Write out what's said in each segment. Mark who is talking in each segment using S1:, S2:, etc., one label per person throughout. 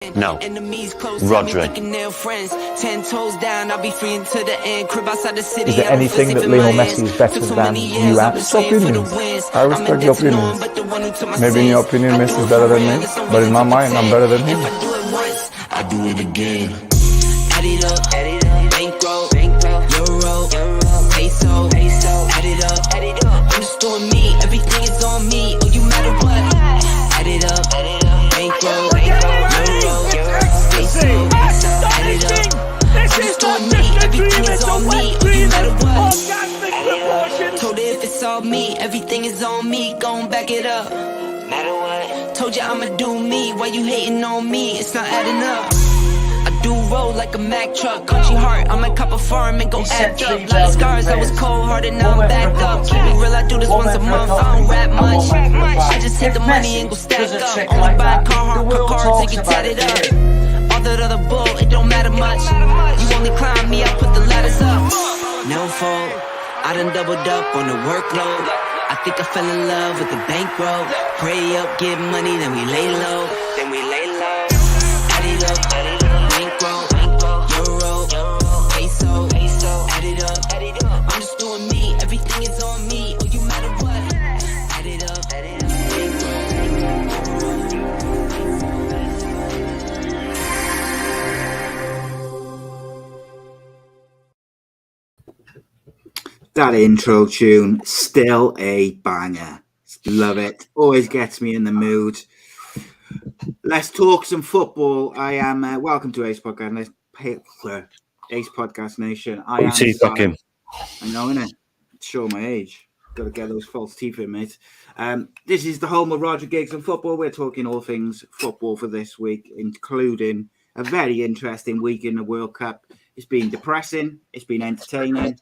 S1: No. Rhodri.
S2: Is there anything that Lionel Messi is better than you at?
S3: It's opinions. I respect your opinions. Maybe in your opinion Messi is better than me, but in my mind I'm better than him.
S4: I do it again.
S5: Add it up, bankroll, euro, peso, add it up. I'm just doing me, everything is on me. Oh, you matter what? Add it up, bankroll, euro, peso, add it up. I'm just doing me, everything is on me. Oh, you matter what? Told her if it's all me, everything is on me. Gon' back it up. Matter what? Told you I'ma do me. Why you hating on me? It's not adding up. I do roll like a Mack truck. Country heart, I might cop a farm and go act up. Lot of scars, I was cold-hearted, now I'm back up. Keep it real, I do this once a month, I don't rap much. I just hit the money and go stack up. Only buy cars and get tatted up. All that other bull, it don't matter much. You only climb me, I put the ladders up. No fault, I done doubled up on the workload. I think I fell in love with the bankroll. Pray up, get money, then we lay low. Add it up, bankroll, euro, peso, add it up. I'm just doing me, everything is on me. Oh, you matter what? Add it up,
S6: That intro tune, still a banger. Love it. Always gets me in the mood. Let's talk some football. I am welcome to Ace Podcast. Ace Podcast Nation. I am.
S1: Fucking.
S6: I know, innit? Show my age. Got to get those false teeth in, mate. This is the home of Rhodri Giggs and football. We're talking all things football for this week, including a very interesting week in the World Cup. It's been depressing. It's been entertaining.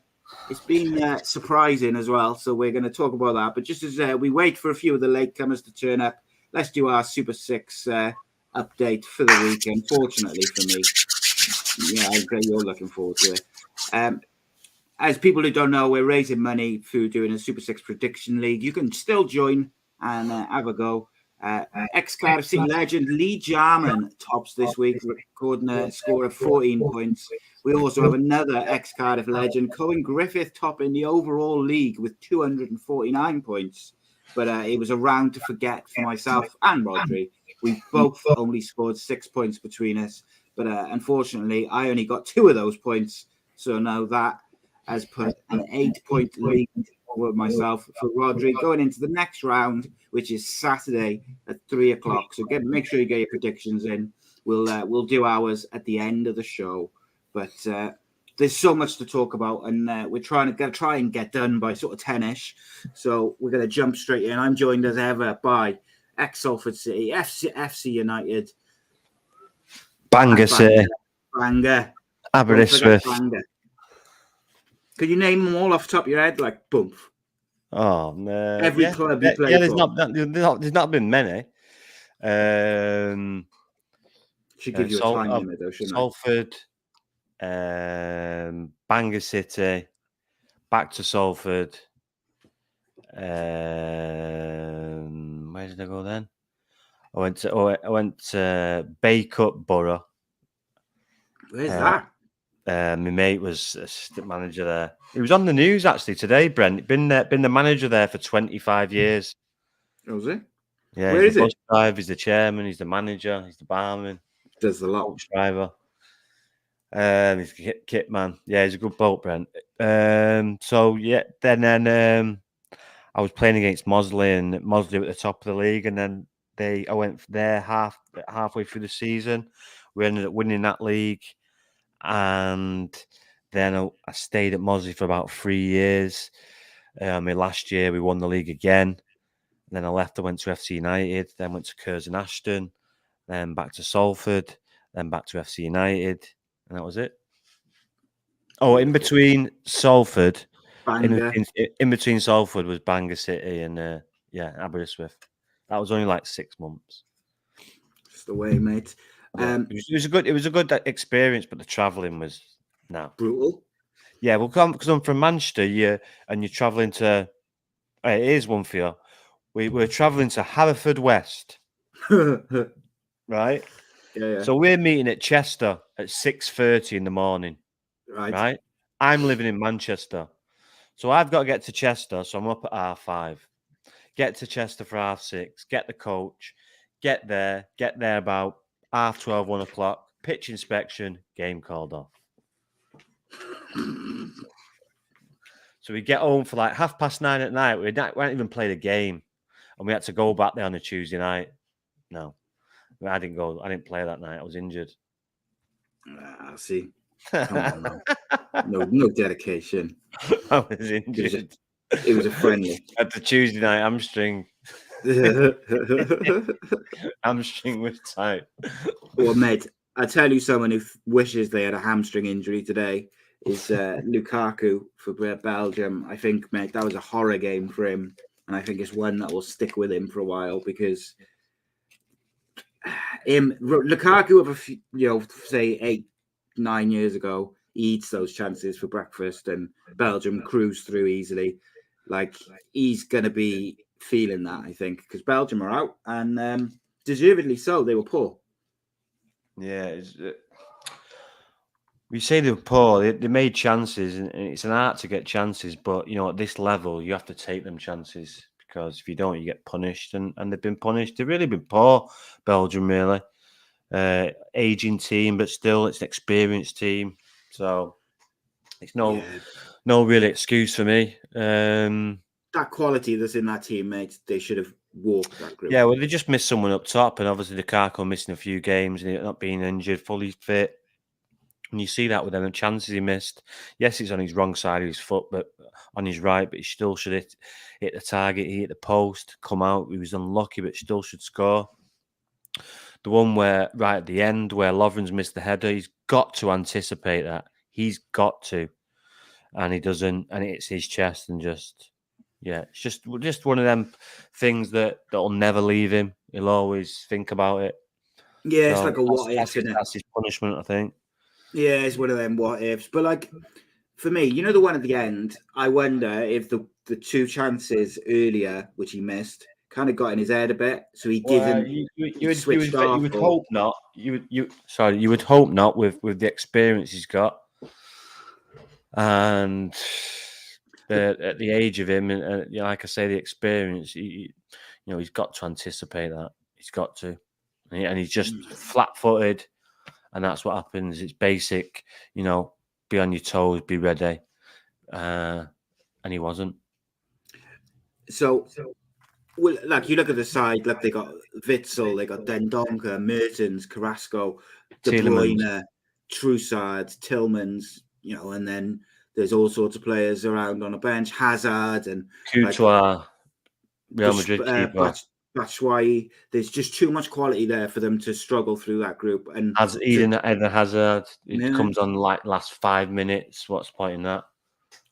S6: It's been surprising as well. So we're going to talk about that. But just as we wait for a few of the latecomers to turn up, let's do our Super 6 update for the weekend. Fortunately for me. Yeah, I bet you're looking forward to it. As people who don't know, we're raising money through doing a Super 6 prediction league. You can still join and have a go. Ex-Cardiff City legend Lee Jarman tops this week, recording a score of 14 points. We also have another ex-Cardiff legend, Cohen Griffith, topping the overall league with 249 points. But it was a round to forget for myself and Rhodri. We both only scored 6 points between us. But unfortunately, I only got 2 of those points. So now that has put an 8-point lead with myself for Rhodri going into the next round, which is Saturday at 3:00. So make sure you get your predictions in. We'll do ours at the end of the show. But there's so much to talk about, and we're try and get done by sort of 10ish. So we're going to jump straight in. I'm joined as ever by ex-Salford City, FC United.
S1: Banger City.
S6: Banger.
S1: Aberystwyth.
S6: Could you name them all off the top of your head? Like, boom.
S1: Oh, no.
S6: Every club you play
S1: there's
S6: for.
S1: There's not been many.
S6: Should give you a time limit, though, shouldn't
S1: Salford, Bangor City, back to Salford. Where did I go then? I went to Baycup Borough.
S6: Where's that?
S1: My mate was assistant manager there. He was on the news actually today, Brent. Been the manager there for 25 years.
S6: Was he?
S1: Yeah.
S6: Where
S1: he's
S6: is
S1: the
S6: it?
S1: bus driver, he's the chairman, he's the manager, he's the barman.
S6: Does the lot.
S1: Coach driver. He's the kit man. Yeah, he's a good boat, Brent. So yeah, then I was playing against Mosley, and Mosley at the top of the league, and then I went there halfway through the season. We ended up winning that league. And then I stayed at Mosley for about 3 years. My last year, we won the league again. And then I left. I went to FC United. Then went to Curzon Ashton. Then back to Salford. Then back to FC United. And that was it. Oh, in between Salford, in between Salford was Bangor City and Aberystwyth. That was only like 6 months.
S6: Just the way, mate.
S1: It was a good experience, but the travelling was
S6: brutal.
S1: Yeah, well, because I'm from Manchester, and you're travelling to. Here's one for you. We're travelling to Haverford West, right?
S6: Yeah.
S1: So we're meeting at Chester at 6:30 in the morning, right? I'm living in Manchester. So I've got to get to Chester, so I'm up at 5:30. Get to Chester for 6:30, get the coach, get there about 12:30, 1 o'clock, pitch inspection, game called off. So we get home for like 9:30 at night. We hadn't even played a game, and we had to go back there on a Tuesday night. No, I didn't go. I didn't play that night. I was injured.
S6: See, come on now. No dedication.
S1: I was injured.
S6: It was a friendly.
S1: At the Tuesday night hamstring. Hamstring was tight.
S6: Well, mate, I tell you, someone who wishes they had a hamstring injury today is Lukaku for Belgium. I think, mate, that was a horror game for him, and I think it's one that will stick with him for a while because Lukaku of a few, say 8-9 years ago, he eats those chances for breakfast, and Belgium cruise through easily. Like, he's going to be feeling that, I think, because Belgium are out, and deservedly so. They were poor.
S1: Yeah, we say they were poor. They made chances, and it's an art to get chances. But at this level, you have to take them chances because if you don't, you get punished. And they've been punished. They've really been poor, Belgium. Really, aging team, but still, it's an experienced team. So it's no real excuse for me.
S6: That quality that's in that team, mate, they should have walked that group.
S1: Yeah, well, they just missed someone up top, and obviously Lukaku missing a few games and not being injured, fully fit. And you see that with them, the chances he missed. Yes, it's on his wrong side of his foot, but on his right, but he still should hit the target. He hit the post, come out. He was unlucky, but still should score. The one where, right at the end, where Lovren's missed the header, he's got to anticipate that. He's got to. And he doesn't, and it hits his chest and just... Yeah, it's just one of them things that'll never leave him. He'll always think about it.
S6: Yeah, it's like a what if.
S1: That's his punishment, I think.
S6: Yeah, it's one of them what ifs. But like for me, the one at the end, I wonder if the two chances earlier, which he missed, kind of got in his head a bit, so he didn't.
S1: You would hope not. You would hope not with the experience he's got, and. At the age of him, and like I say, the experience, he's got to anticipate that. He's got to, and he's just flat-footed, and that's what happens. It's basic, be on your toes, be ready, and he wasn't.
S6: So, well, like you look at the side, like they got Witsel, they got Dendoncker, Mertens, Carrasco, De Bruyne, Trossard, Tillmans, and then. There's all sorts of players around on a bench, Hazard and
S1: Couture, Real Madrid keeper.
S6: Batshuayi. There's just too much quality there for them to struggle through that group. And
S1: as Eden Hazard, it comes on like last 5 minutes. What's the point in that?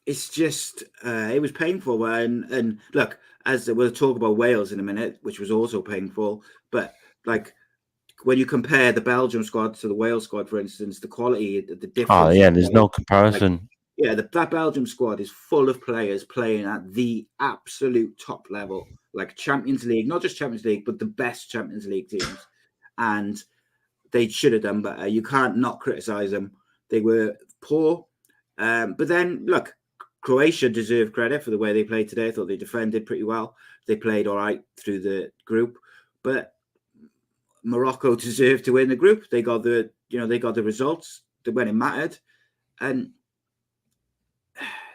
S6: It's just it was painful. And look, as we'll talk about Wales in a minute, which was also painful. But like when you compare the Belgium squad to the Wales squad, for instance, the quality, the difference.
S1: Oh yeah, there's no comparison.
S6: That Belgium squad is full of players playing at the absolute top level, like Champions League, not just Champions League, but the best Champions League teams. And they should have done better. You can't not criticize them. They were poor. But then, look, Croatia deserve credit for the way they played today. I thought they defended pretty well. They played all right through the group. But Morocco deserved to win the group. They got the results when it mattered. And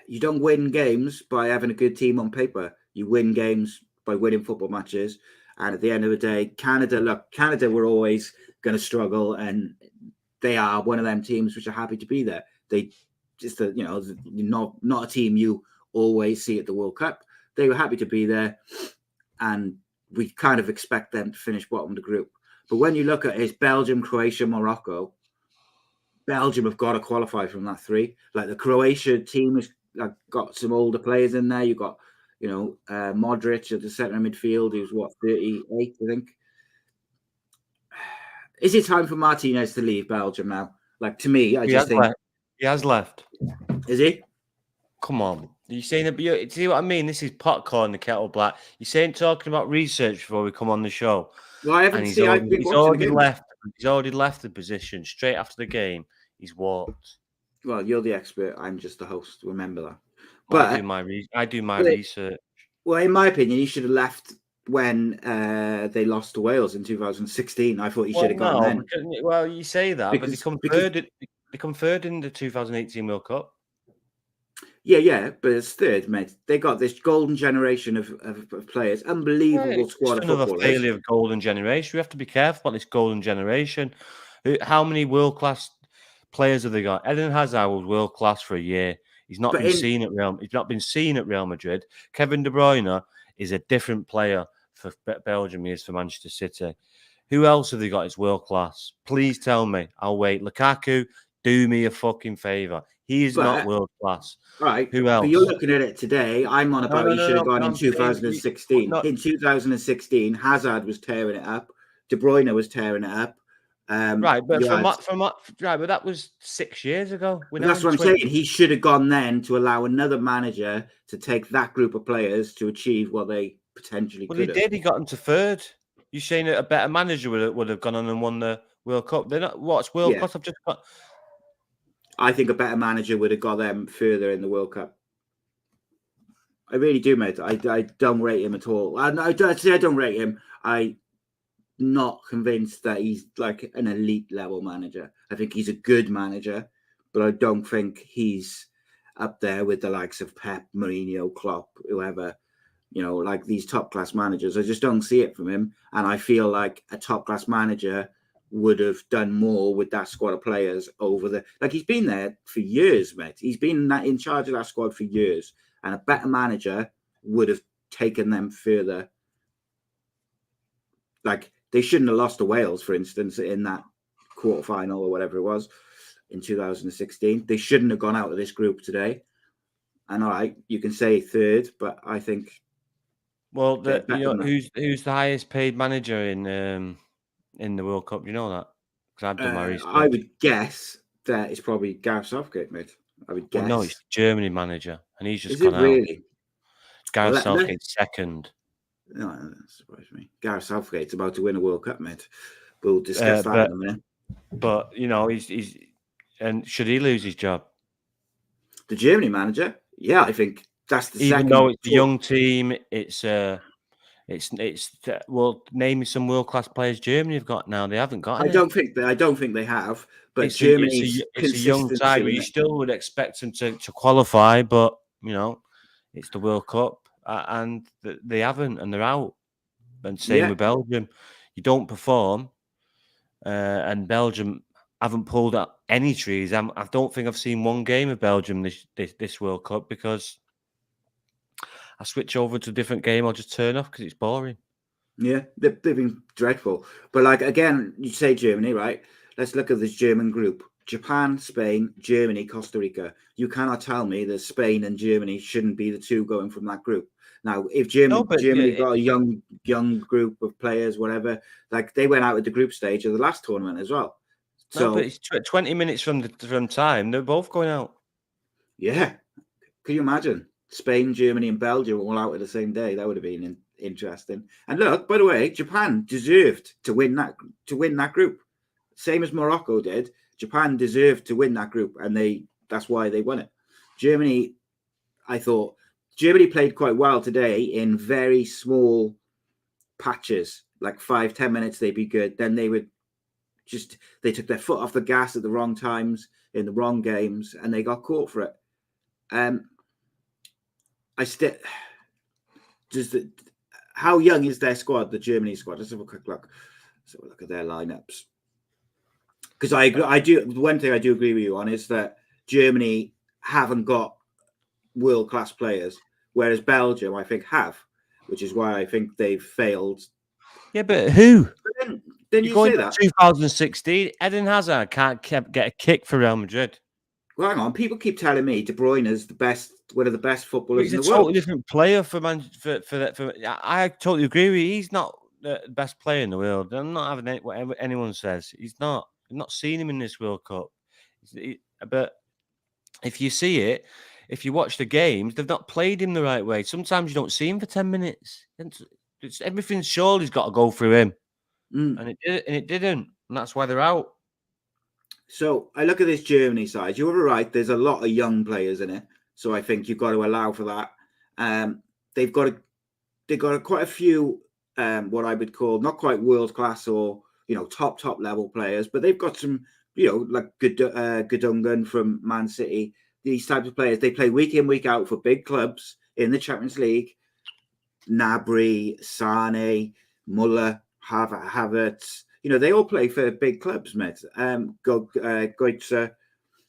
S6: you don't win games by having a good team on paper. You win games by winning football matches. And at the end of the day, Canada were always going to struggle, and they are one of them teams which are happy to be there. They just, not a team you always see at the World Cup. They were happy to be there, and we kind of expect them to finish bottom of the group. But when you look at it, it's Belgium, Croatia, Morocco. Belgium have got to qualify from that three. Like the Croatia team has got some older players in there. You've got, Modric at the centre midfield, who's 38, I think. Is it time for Martinez to leave Belgium now? Like to me, I just think
S1: he has left.
S6: Is he?
S1: Come on, you saying it? See what I mean? This is pot calling the kettle black. You're saying talking about research before we come on the show.
S6: Well, I haven't seen.
S1: He's already left. He's already left the position straight after the game. He's walked.
S6: Well, you're the expert. I'm just the host. Remember that.
S1: Well,
S6: But
S1: I do my research.
S6: Well, in my opinion, he should have left when they lost to Wales in 2016. I thought he should have gone then.
S1: Well, you say that, but they come third in the 2018 World Cup.
S6: Yeah, but it's third, mate. They got this golden generation of players, unbelievable squad of
S1: another
S6: footballers.
S1: failure of golden generation. We have to be careful about this golden generation. How many world class players have they got? Eden Hazard was world class for a year. He's not been seen at Real. He's not been seen at Real Madrid. Kevin De Bruyne is a different player for Belgium. He is for Manchester City. Who else have they got? Is world class? Please tell me. I'll wait. Lukaku, do me a fucking favor. He is not world class.
S6: Right.
S1: Who else?
S6: But you're looking at it today. I'm on about he should have gone in 2016. In 2016, Hazard was tearing it up. De Bruyne was tearing it up.
S1: Right, but but that was 6 years ago.
S6: That's what I'm saying. He should have gone then to allow another manager to take that group of players to achieve what they potentially could have.
S1: Well, he did. He got them to third. You're saying that a better manager would have gone on and won the World Cup? They're not. What's World Cup? I've just got.
S6: I think a better manager would have got them further in the World Cup. I really do, mate. I don't rate him at all. I don't rate him. I'm not convinced that he's like an elite level manager. I think he's a good manager, but I don't think he's up there with the likes of Pep, Mourinho, Klopp, whoever, like these top class managers. I just don't see it from him. And I feel like a top class manager would have done more with that squad of players he's been there for years, mate. He's been in charge of that squad for years, and a better manager would have taken them further. Like, they shouldn't have lost to Wales, for instance, in that quarterfinal or whatever it was in 2016. They shouldn't have gone out of this group today. And all right, you can say third, but I think.
S1: Well, who's the highest paid manager in the World Cup? Do you know that? Because I've done my research.
S6: I would guess that it's probably Gareth Southgate, mate. I would guess.
S1: Well, no, it's the Germany manager, and he's just
S6: Is
S1: gone
S6: it really?
S1: out. Gareth Southgate's second.
S6: No, that surprised me. Gareth Southgate's about to win a World Cup, mate. We'll discuss that in a minute.
S1: But he's and should he lose his job?
S6: The Germany manager, yeah, I think that's the
S1: Even
S6: second.
S1: though it's a young team, it's well, name me some world class players Germany have got now. They haven't got.
S6: I don't think they have. But
S1: Germany's it's a young side. You still would expect them to qualify, but it's the World Cup. And they haven't, and they're out. And same with Belgium. You don't perform, and Belgium haven't pulled out any trees. I don't think I've seen one game of Belgium this World Cup because I switch over to a different game. I'll just turn off because it's boring.
S6: Yeah, they've been dreadful. But again, you say Germany, right? Let's look at this German group. Japan, Spain, Germany, Costa Rica. You cannot tell me that Spain and Germany shouldn't be the two going from that group. Now, if Germany got a young group of players, whatever, like they went out at the group stage of the last tournament as well. So,
S1: but it's 20 minutes from time. They're both going out.
S6: Yeah. Can you imagine? Spain, Germany, and Belgium all out at the same day. That would have been interesting. And look, by the way, Japan deserved to win that group. Same as Morocco did. Japan deserved to win that group, and that's why they won it. Germany, I thought Germany played quite well today in very small patches, like 5-10 minutes they'd be good. Then they took their foot off the gas at the wrong times in the wrong games, and they got caught for it. How young is their squad, the Germany squad? Let's have a quick look. So we'll look at their lineups. Because I do. One thing I do agree with you on is that Germany haven't got world-class players, whereas Belgium, I think, have, which is why I think they've failed.
S1: Yeah, but who?
S6: But then you
S1: going
S6: say
S1: to
S6: that
S1: 2016, Eden Hazard can't get a kick for Real Madrid.
S6: Well, hang on, people keep telling me De Bruyne is one of the best footballers in the world.
S1: He's a totally different player for that. I totally agree with you. He's not the best player in the world. I'm not having whatever anyone says. He's not. I've not seen him in this World Cup. But if you see it, if you watch the games, they've not played him the right way. Sometimes you don't see him for 10 minutes. Everything surely's got to go through him. And it didn't. and that's why they're out.
S6: So I look at this Germany side. You were right. There's a lot of young players in it, so I think you've got to allow for that. They've got quite a few what I would call not quite world class or top level players, but they've got some like Gundogan from Man City. These types of players, they play week in week out for big clubs in the Champions League. Gnabry, Sane, Muller, Havertz. They all play for big clubs, mate. Goetze.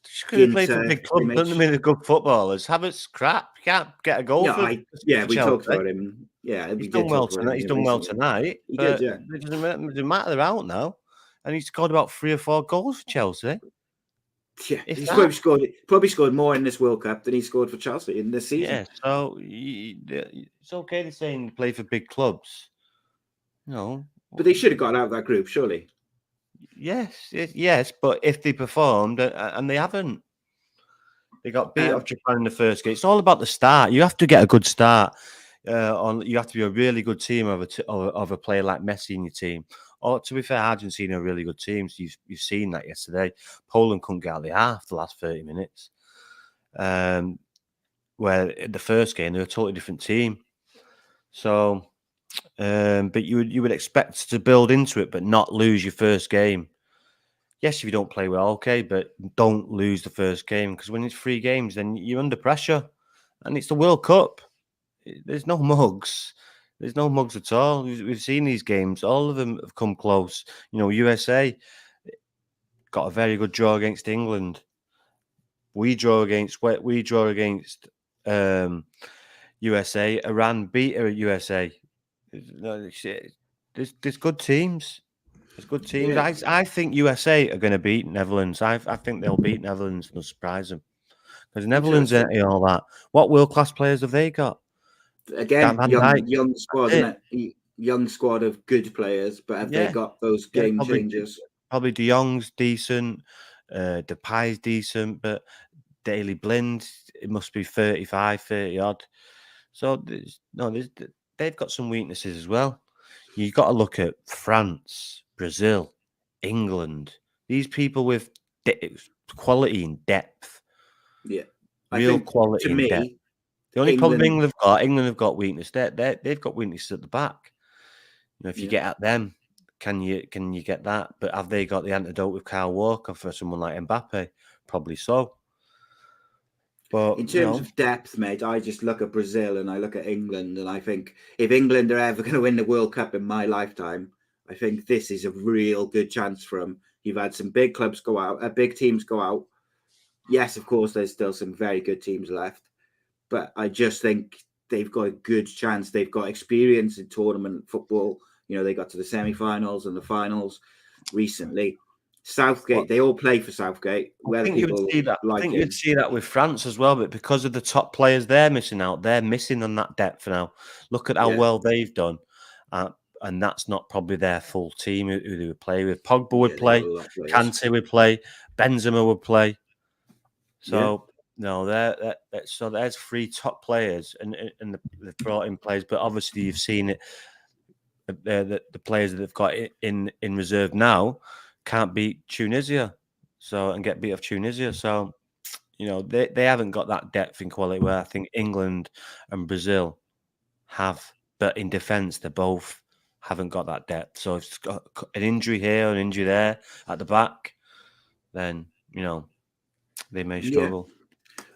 S1: Just because they play for big clubs doesn't mean they're good footballers. Havertz crap. You can't get a goal for
S6: we
S1: Chelsea.
S6: talked about him. Yeah,
S1: he's done well tonight. He's done well tonight.
S6: He did, yeah.
S1: It doesn't matter. They're out now, and he's scored about 3 or 4 goals for Chelsea.
S6: Yeah, he's probably scored more in this World Cup than he scored for Chelsea in this season.
S1: Yeah, so it's okay to say they play for big clubs.
S6: But they should have got out of that group, surely.
S1: Yes, but if they performed, and they haven't, they got beat off Japan in the first game. It's all about the start. You have to get a good start. You have to be a really good team of a player like Messi in your team. Or to be fair, Argentina are really good teams. You've seen that yesterday. Poland couldn't get out of the half the last 30 minutes. Where in the first game they were a totally different team. So, but you would expect to build into it, but not lose your first game. Yes, if you don't play well, okay, but don't lose the first game, because when it's 3 games, then you're under pressure, and it's the World Cup. There's no mugs. There's no mugs at all. We've seen these games. All of them have come close. USA got a very good draw against England. We draw against USA. Iran beat USA. There's good teams. There's good teams. Yeah. I think USA are going to beat Netherlands. I think they'll beat Netherlands. They'll surprise them. Because Netherlands ain't all that. What world-class players have they got?
S6: Again, young squad, isn't it? Young squad of good players, but have they got those game changers?
S1: Probably De Jong's decent, Depay's decent, but Daley Blind, it must be 35, 30 odd. So they've got some weaknesses as well. You've got to look at France, Brazil, England. These people with quality and depth.
S6: Yeah,
S1: real quality and depth. The only problem England have got weakness. They've got weaknesses at the back. If you get at them, can you get that? But have they got the antidote with Kyle Walker for someone like Mbappe? Probably so. But
S6: in terms of depth, mate, I just look at Brazil and I look at England, and I think if England are ever going to win the World Cup in my lifetime, I think this is a real good chance for them. You've had some big clubs go out, big teams go out. Yes, of course, there's still some very good teams left. But I just think they've got a good chance. They've got experience in tournament football. They got to the semi-finals and the finals recently. Southgate, they all play for Southgate.
S1: I think you'd see that with France as well, but because of the top players they're missing out, they're missing on that depth now. Look at how well they've done. And that's not probably their full team who they would play with. Pogba would play, Kante would play, Benzema would play. So... No, so there's 3 top players, and they've brought in players, but obviously you've seen it. The players that they've got in reserve now can't beat Tunisia, and get beat off Tunisia. So they haven't got that depth and quality where I think England and Brazil have. But in defence, they both haven't got that depth. So if it's got an injury here, an injury there at the back, then they may struggle.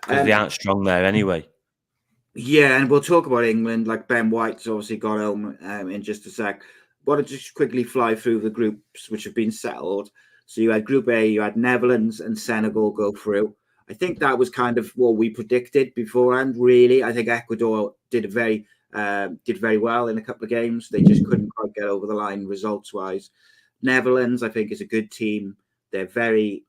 S1: Because they aren't strong there anyway.
S6: Yeah, and we'll talk about England. Like Ben White's obviously got home in just a sec. Want to just quickly fly through the groups which have been settled. So you had Group A, you had Netherlands and Senegal go through. I think that was kind of what we predicted beforehand. Really, I think Ecuador did very well in a couple of games. They just couldn't quite get over the line results-wise. Netherlands, I think, is a good team. They're very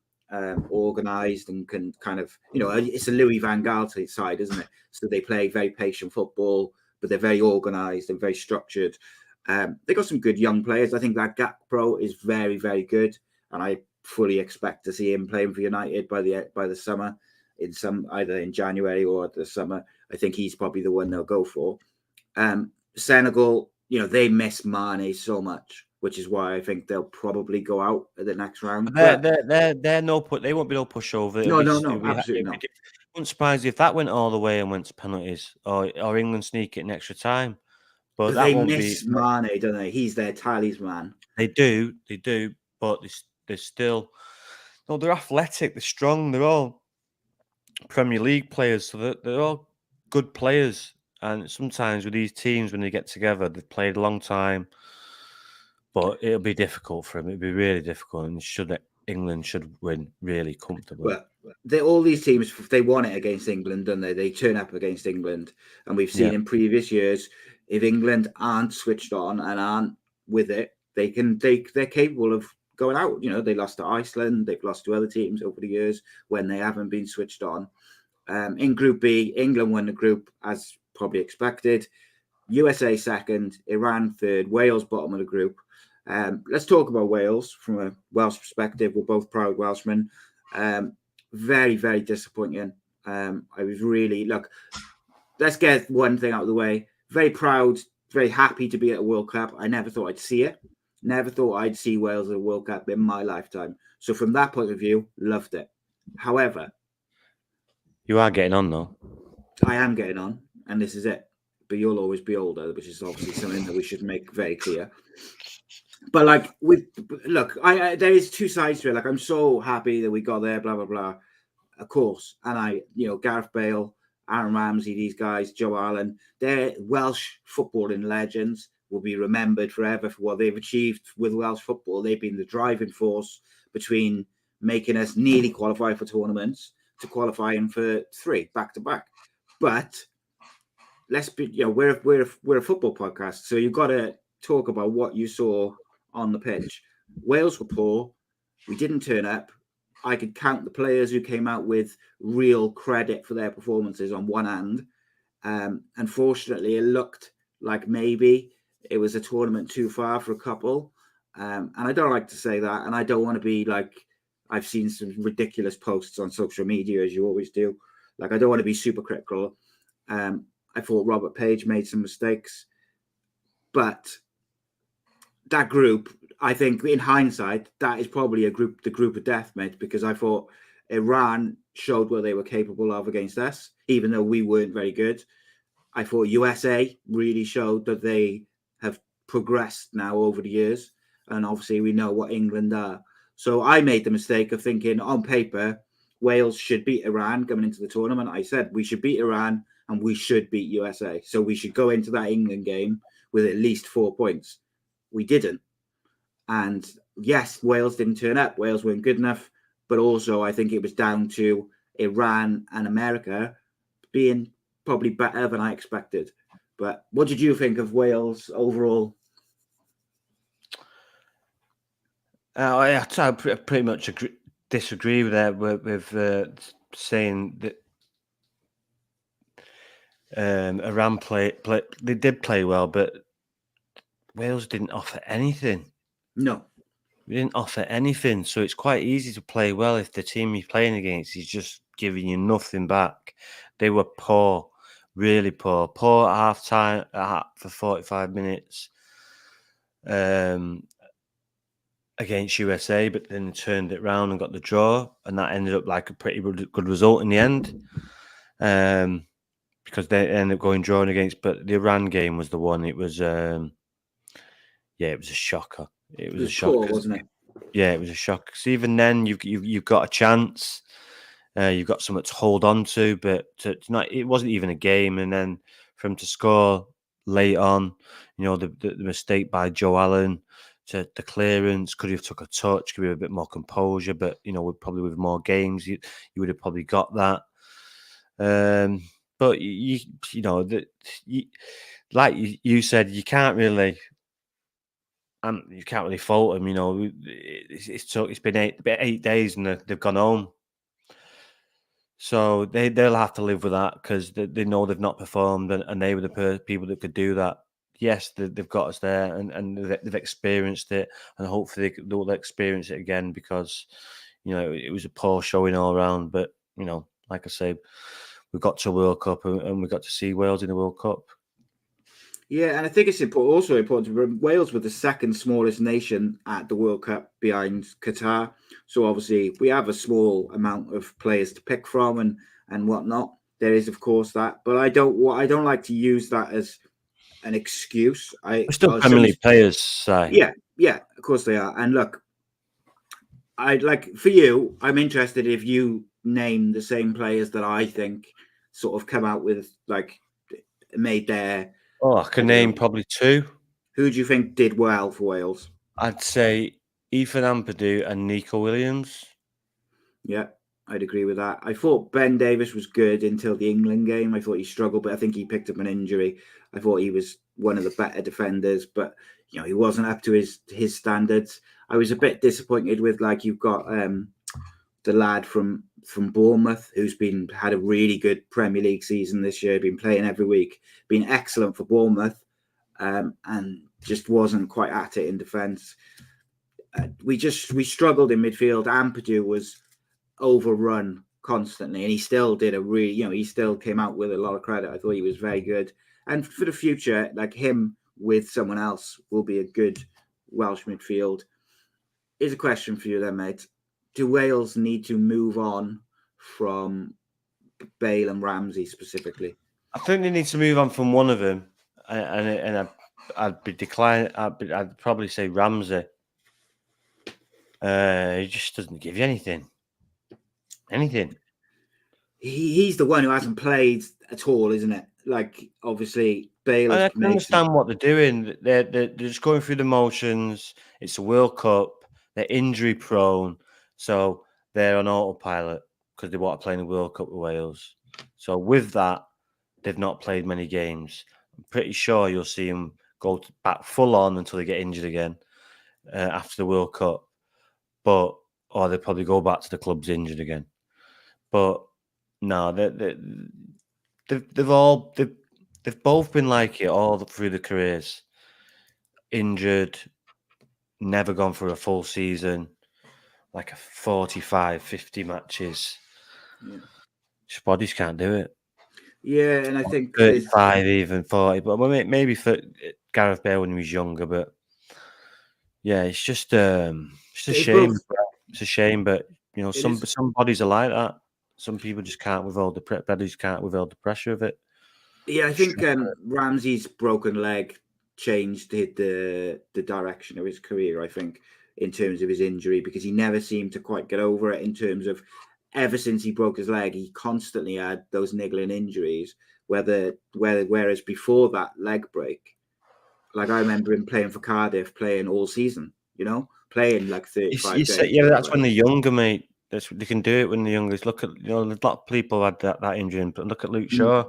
S6: organized and can kind of, it's a Louis van Gaal side, isn't it? So they play very patient football, but they're very organized and very structured. They got some good young players. I think that Gakpo is very, very good, and I fully expect to see him playing for United by the summer, either in January or the summer. I think he's probably the one they'll go for. Senegal, they miss Mane so much, which is why I think they'll probably go out at the next round.
S1: They're no put. They won't be no pushover.
S6: No, absolutely not.
S1: Wouldn't surprise you if that went all the way and went to penalties, or England sneak it in extra time. But that
S6: they
S1: won't
S6: miss
S1: be.
S6: Mane, don't they? He's their talisman.
S1: They do, but they're still. No, they're athletic. They're strong. They're all Premier League players, so they're all good players. And sometimes with these teams, when they get together, they've played a long time. But it'll be difficult for them. It'll be really difficult, and England should win really comfortably.
S6: Well, all these teams, if they want it against England, don't they? They turn up against England, and we've seen in previous years, if England aren't switched on and aren't with it, they're capable of going out. You know, they lost to Iceland, they've lost to other teams over the years when they haven't been switched on. In Group B, England won the group as probably expected. USA second, Iran third, Wales bottom of the group. Let's talk about Wales from a Welsh perspective. We're both proud Welshmen. Very, very disappointing. I was really, let's get one thing out of the way. Very proud, very happy to be at a World Cup. I never thought I'd see it. Never thought I'd see Wales at a World Cup in my lifetime. So from that point of view, loved it. However,
S1: you are getting on, though.
S6: I am getting on, and this is it. But you'll always be older, which is obviously something that we should make very clear. But there is two sides to it. I'm so happy that we got there, blah, blah, blah. Of course. And Gareth Bale, Aaron Ramsey, these guys, Joe Allen, they're Welsh footballing legends, will be remembered forever for what they've achieved with Welsh football. They've been the driving force between making us nearly qualify for tournaments to qualifying for 3 back-to-back. But let's be, we're a football podcast, so you've got to talk about what you saw on the pitch. Wales were poor. We didn't turn up. I could count the players who came out with real credit for their performances on one hand. Unfortunately, it looked like maybe it was a tournament too far for a couple. And I don't like to say that. And I don't want to be like, I've seen some ridiculous posts on social media, as you always do. I don't want to be super critical. I thought Robert Page made some mistakes. But that group, I think in hindsight, that is probably the group of death, mate, because I thought Iran showed what they were capable of against us, even though we weren't very good. I thought USA really showed that they have progressed now over the years. And obviously we know what England are. So I made the mistake of thinking on paper, Wales should beat Iran coming into the tournament. I said we should beat Iran and we should beat USA. So we should go into that England game with at least 4 points. We didn't. And yes, Wales didn't turn up. Wales weren't good enough. But also I think it was down to Iran and America being probably better than I expected. But what did you think of Wales overall?
S1: I pretty much disagree with that. With saying that Iran they did play well, but Wales didn't offer anything.
S6: No.
S1: We didn't offer anything. So it's quite easy to play well if the team you're playing against is just giving you nothing back. They were poor, really poor. Poor at half time for 45 minutes against USA, but then turned it around and got the draw. And that ended up like a pretty good result in the end. Because they ended up going drawing against, but the Iran game was the one. It was, it was a shocker. It was a shocker,
S6: poor, wasn't it?
S1: Yeah, it was a shock. Because even then, you've got a chance. You've got something to hold on to, but it wasn't even a game. And then for him to score late on, the mistake by Joe Allen, to the clearance, could have took a touch, could be a bit more composure, but probably with more games, you would have probably got that. But like you said, you can't really fault them. It's been 8 days and they've gone home, so they'll have to live with that because they know they've not performed, and they were the people that could do that. Yes, they've got us there, and they've experienced it, and hopefully they'll experience it again because it was a poor showing all around. But like I say, we got to a World Cup and we got to see Wales in the World Cup.
S6: Yeah, and I think it's also important to remember Wales were the second smallest nation at the World Cup behind Qatar. So obviously we have a small amount of players to pick from and whatnot. There is of course that, but I don't like to use that as an excuse.
S1: We're still Premier League players, so
S6: Yeah, of course they are. And look, I'd like for you, I'm interested if you name the same players that I think sort of come out with like made their.
S1: I can name probably two.
S6: Who do you think did well for Wales?
S1: I'd say Ethan Ampadu and Nico Williams.
S6: Yeah, I'd agree with that. I thought Ben Davies was good until the England game. I thought he struggled, but I think he picked up an injury. I thought he was one of the better defenders, but he wasn't up to his standards. I was a bit disappointed with you've got the lad from Bournemouth who's had a really good Premier League season this year, been playing every week, been excellent for Bournemouth, and just wasn't quite at it in defence. We struggled in midfield. Ampadu was overrun constantly, and he still did he still came out with a lot of credit. I thought he was very good, and for the future, him with someone else will be a good Welsh midfield. Here's a question for you then, mate. Do Wales need to move on from Bale and Ramsey specifically?
S1: I think they need to move on from one of them, and I'd be declining. I'd probably say Ramsey. He just doesn't give you anything.
S6: He's the one who hasn't played at all, isn't it? Obviously, Bale.
S1: I can understand what they're doing. They're just going through the motions. It's a World Cup. They're injury prone, so they're on autopilot because they want to play in the World Cup with Wales. So with that, they've not played many games. I'm pretty sure you'll see them go back full on until they get injured again after the World Cup. Or they'll probably go back to the clubs injured again. But no, they've both been like it all through the careers. Injured, never gone for a full season, like a 45, 50 matches.
S6: Yeah.
S1: Just bodies can't do it.
S6: Yeah, and I think
S1: 35, even 40, but maybe for Gareth Bale when he was younger. But yeah, it's just a shame. It's a shame, but some bodies are like that. Some people just can't withhold the pressure of it.
S6: Yeah, I think Ramsey's broken leg changed the direction of his career, I think, in terms of his injury, because he never seemed to quite get over it in terms of ever since he broke his leg, he constantly had those niggling injuries, whereas before that leg break, I remember him playing for Cardiff, playing all season, playing 35 days.
S1: Yeah, that's when they're younger, mate. They can do it when they're younger. Look at, a lot of people had that injury, but look at Luke Shaw.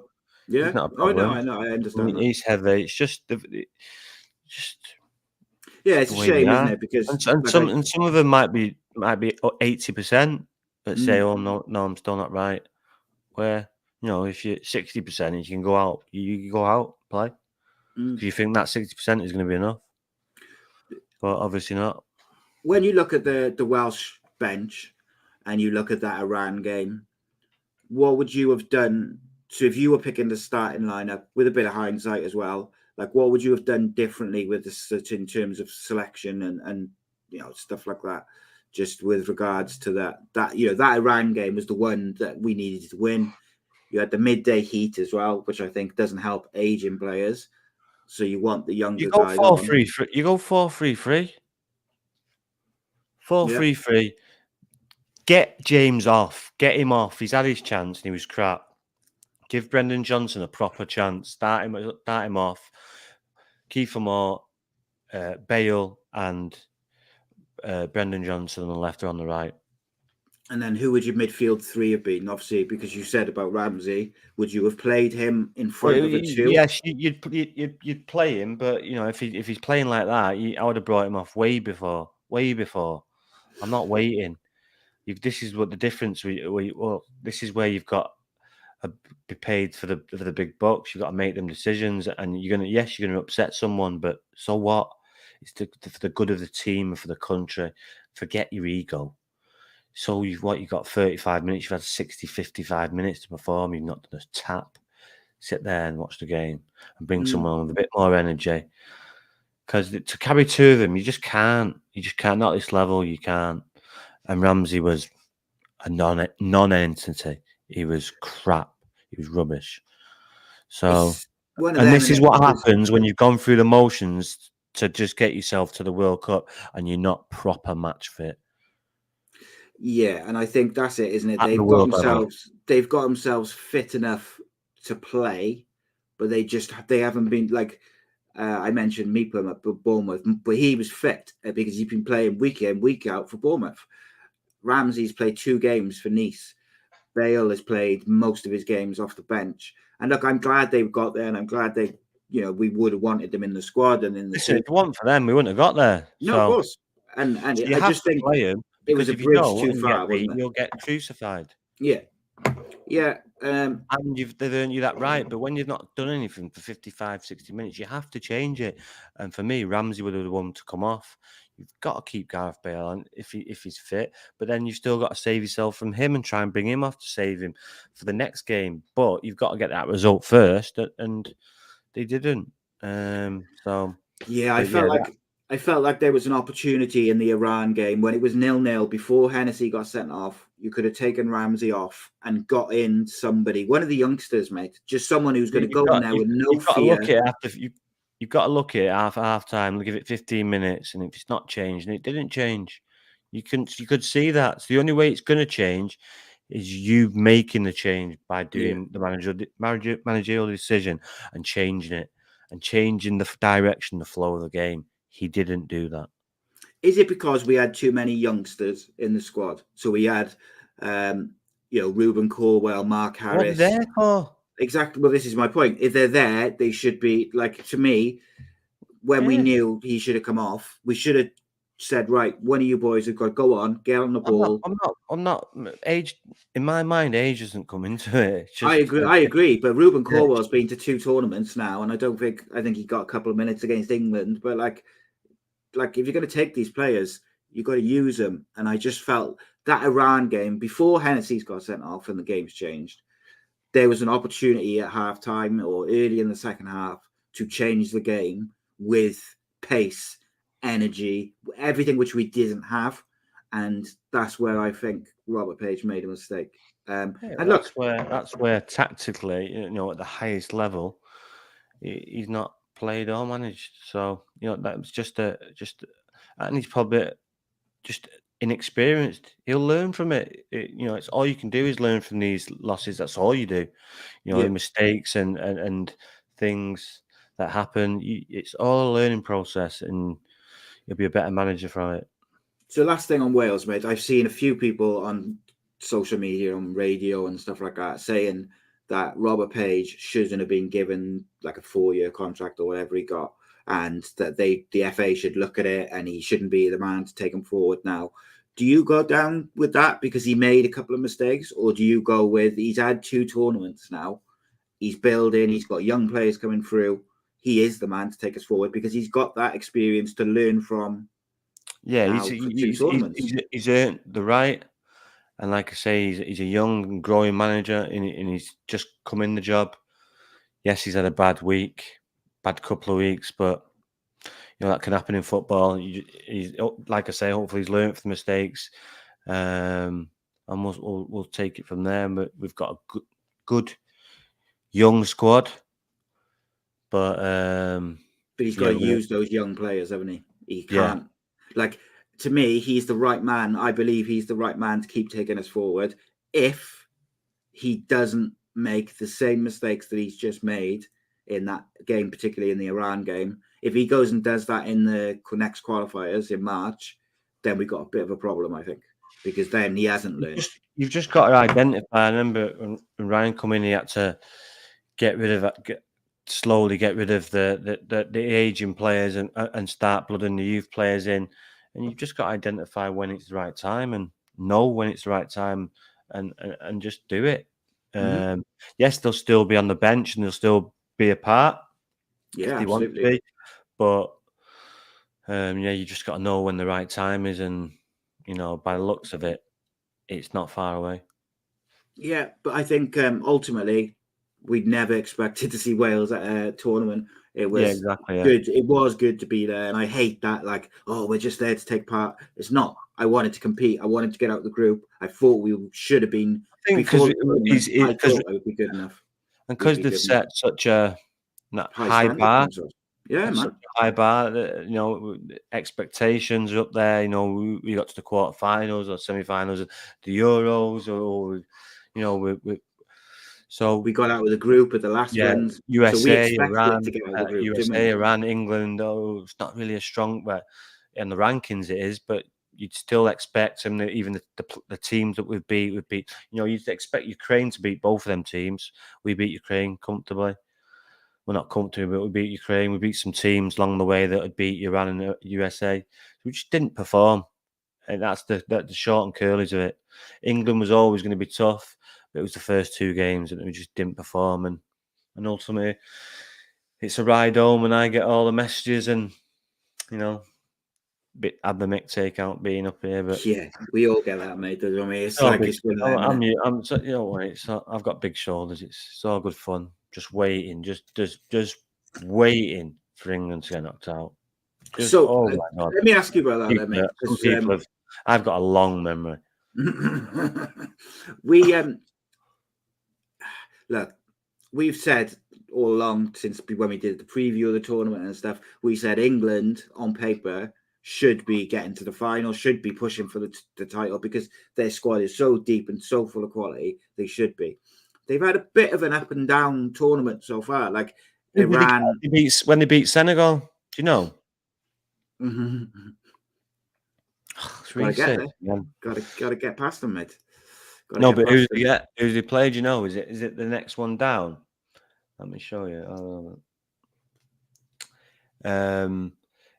S6: Yeah.
S1: He's not a problem.
S6: I know. I understand.
S1: He's heavy. It's just
S6: yeah, it's a shame, isn't it? Because
S1: some of them might be 80%, but say, oh no, I'm still not right. Where if you're 60%, you can go out. You go out, play. Do you think that 60% is going to be enough? But obviously not.
S6: When you look at the Welsh bench and you look at that Iran game, what would you have done? So if you were picking the starting lineup with a bit of hindsight as well, what would you have done differently with in terms of selection and stuff like that? Just with regards to that Iran game was the one that we needed to win. You had the midday heat as well, which I think doesn't help aging players. So you want the younger guys.
S1: You go 4-3-3. 4-3-3. Get James off. Get him off. He's had his chance and he was crap. Give Brendan Johnson a proper chance. Start him off. Kiefer Moore, Bale, and Brendan Johnson on the left or on the right.
S6: And then who would your midfield three have been? Obviously, because you said about Ramsey, would you have played him in front of the two?
S1: Yes, you'd play him, but if he's playing like that, I would have brought him off way before. I'm not waiting. This is what the difference. This is where you've got to be paid for the big bucks. You've got to make them decisions, and you're gonna upset someone, but so what? It's for the good of the team and for the country. Forget your ego. So you've got 35 minutes. You've had 55 minutes to perform. You've not done a tap. sit there and watch the game and bring someone with a bit more energy. Because to carry two of them, you just can't. You just can't. Not at this level, you can't. And Ramsey was a non-entity. He was crap. He was rubbish. So,
S6: It's one of
S1: and
S6: them,
S1: this is
S6: innit?
S1: what
S6: Because-
S1: happens when you've gone through the motions to just get yourself to the World Cup and you're not proper match fit.
S6: Yeah, and I think that's it, isn't it?
S1: At the world level.
S6: They've got themselves fit enough to play, but they haven't been like I mentioned Meepham at Bournemouth, but he was fit because he's been playing week in, week out for Bournemouth. Ramsey's played 2 games for Nice. Bale has played most of his games off the bench. And look, I'm glad they've got there, and I'm glad we would have wanted them in the squad and in the
S1: Listen,
S6: team.
S1: if it wasn't for them, we wouldn't have got there.
S6: No, of
S1: So,
S6: course. And
S1: you
S6: I
S1: have
S6: just
S1: to
S6: think
S1: play them,
S6: it was
S1: because
S6: a
S1: if you
S6: bridge
S1: don't
S6: too
S1: and
S6: far,
S1: get beat,
S6: wasn't it?
S1: you'll get crucified.
S6: Yeah. Yeah.
S1: And they've earned you that right. But when you've not done anything for 55, 60 minutes, you have to change it. And for me, Ramsey would have the one to come off. You've got to keep Gareth Bale on if he's fit. But then you've still got to save yourself from him and try and bring him off to save him for the next game. But you've got to get that result first. And they didn't.
S6: Yeah, I felt like there was an opportunity in the Iran game when it was 0-0 before Hennessy got sent off. You could have taken Ramsey off and got in somebody, one of the youngsters, mate, just someone who's going to go in there with no fear.
S1: You've got to look at it after half time, give it 15 minutes, and if it's not changed, and it didn't change, you could see that. So the only way it's going to change is you making the change by doing the managerial decision and changing it and changing the direction, the flow of the game. He didn't do that.
S6: Is it because we had too many youngsters in the squad? So we had, Ruben Corwell, Mark Harris.
S1: What are they there for?
S6: Exactly. Well, this is my point. If they're there, they should be, like, to me, when we knew he should have come off, we should have said, right, one of you boys have got to go on, get on the ball.
S1: I'm not. Age, in my mind, age doesn't come into it.
S6: I agree. But Ruben Corwell's been to 2 tournaments now, and I think he got a couple of minutes against England. But like if you're going to take these players, you've got to use them. And I just felt that Iran game, before Hennessy's got sent off and the game's changed, there was an opportunity at halftime or early in the second half to change the game with pace, energy, everything which we didn't have. And that's where I think Robert Page made a mistake. And
S1: that's where tactically, at the highest level, he's not played or managed. So that was and he's probably just inexperienced. He'll learn from it. It's all you can do is learn from these losses. That's all you do. The mistakes and things that happen. It's all a learning process, and you'll be a better manager from it.
S6: So last thing on Wales, mate, I've seen a few people on social media, on radio and stuff like that, saying that Robert Page shouldn't have been given like a 4-year contract or whatever he got, and that the FA should look at it and he shouldn't be the man to take him forward now. Do you go down with that because he made a couple of mistakes, or do you go with he's had 2 tournaments now, he's building, he's got young players coming through, he is the man to take us forward because he's got that experience to learn from?
S1: Yeah, he's earned the right. And like I say, he's a young and growing manager, and he's just come in the job. Yes, he's had a bad couple of weeks, but that can happen in football. He's like I say, hopefully he's learned from the mistakes, and we'll take it from there. But we've got a good young squad, but
S6: he's got to use those young players, haven't he? He can't. Like, to me, he's the right man. I believe he's the right man to keep taking us forward. If he doesn't make the same mistakes that he's just made in that game, particularly in the Iran game, if he goes and does that in the next qualifiers in March, then we've got a bit of a problem, I think, because then he hasn't learned.
S1: You've just got to identify. I remember when Ryan come in, he had to slowly get rid of the aging players and start blooding the youth players in. And you've just got to identify when it's the right time and know when it's the right time and just do it. Yes, they'll still be on the bench and they'll still be a part.
S6: Yeah,
S1: if they
S6: absolutely.
S1: Want to be. But you just got to know when the right time is, and by the looks of it, it's not far away.
S6: Yeah, but I think ultimately we'd never expected to see Wales at a tournament. It was
S1: exactly. Yeah.
S6: good. It was good to be there, and I hate that. Like, oh, we're just there to take part. It's not. I wanted to compete. I wanted to get out of the group. I thought we should have been.
S1: I think
S6: Before
S1: because
S6: I thought I would be good enough.
S1: and because they've set such a high bar.
S6: Yeah,
S1: Such
S6: man.
S1: a high bar. You know, expectations are up there. You know, we got to the quarterfinals or semi-finals, the Euros, or you know, so
S6: we got out of the group at the last ones.
S1: USA,
S6: so we expected
S1: Iran,
S6: to get out of the group,
S1: USA, Iran, England. Oh, it's not really a strong, but in the rankings it is. But you'd still expect them. Even the teams that we beat. You know, you'd expect Ukraine to beat both of them teams. We beat Ukraine comfortably. We're not comfortable, but we beat Ukraine. We beat some teams along the way that would beat Iran and USA, which didn't perform. And that's the short and curlies of it. England was always going to be tough, but it was the first 2 games and we just didn't perform. And ultimately, it's a ride home, and I get all the messages, and you know, had the mick take out being up here. But
S6: yeah, we all get that, mate. I mean, it's
S1: like
S6: it's one of
S1: I'm
S6: them.
S1: you know, I've got big shoulders. It's all good fun. Just waiting, just waiting for England to get knocked out.
S6: So
S1: oh my God.
S6: let me ask you about that, mate.
S1: Some people have. I've got a long memory.
S6: We look. We've said all along since when we did the preview of the tournament and stuff. We said England on paper should be getting to the final, should be pushing for the title because their squad is so deep and so full of quality. They should be. They've had a bit of an up and down tournament so far. Like Iran,
S1: when they beat Senegal, do you know?
S6: It's really gotta get there. Gotta get past them, mate.
S1: No, but who's they played? You know, is it the next one down? Let me show you.